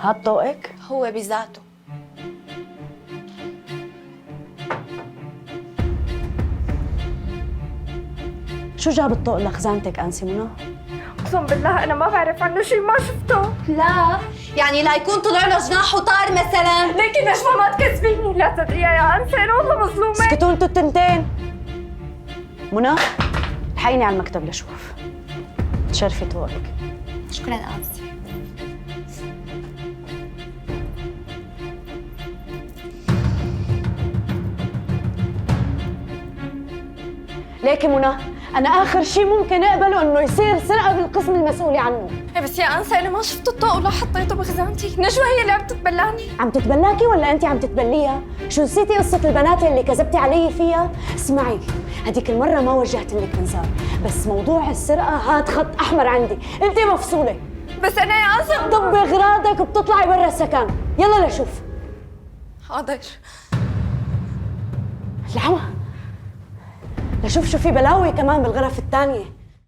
هاد طوقك؟ هو بذاته. شو جاب الطوق لخزانتك أنسي منى؟ اقسم بالله انا ما بعرف عنه شيء، ما شفته. لا يعني لا يكون طلع له جناح وطار مثلا. لكن نجمة ما تكذبيني، لا تصدقيها يا انسه، انا والله مظلومه. اسكتوا انتوا التنتين. منى الحقيني على المكتب لشوف. تشرفي طوقك. شكرا انسه. ليكي منى، أنا آخر شيء ممكن أقبله إنه يصير سرقة بالقسم المسؤول عنه. بس يا انسه انا ما شفت الطوق ولا حطيته بخزانتي، نجوى هي اللي عم تتبلاني. عم تتبلاكي ولا أنت عم تتبليها؟ شو نسيتي قصة البنات اللي كذبتي علي فيها؟ اسمعي، هديك المرة ما وجهت لك إنذار، بس موضوع السرقة هاد خط أحمر عندي، أنت مفصولة. بس انا يا انسه طب اغراضك وبتطلعي برا السكن، يلا لشوف. حاضر. العمى لشوف شو في بلاوي كمان بالغرف الثانية.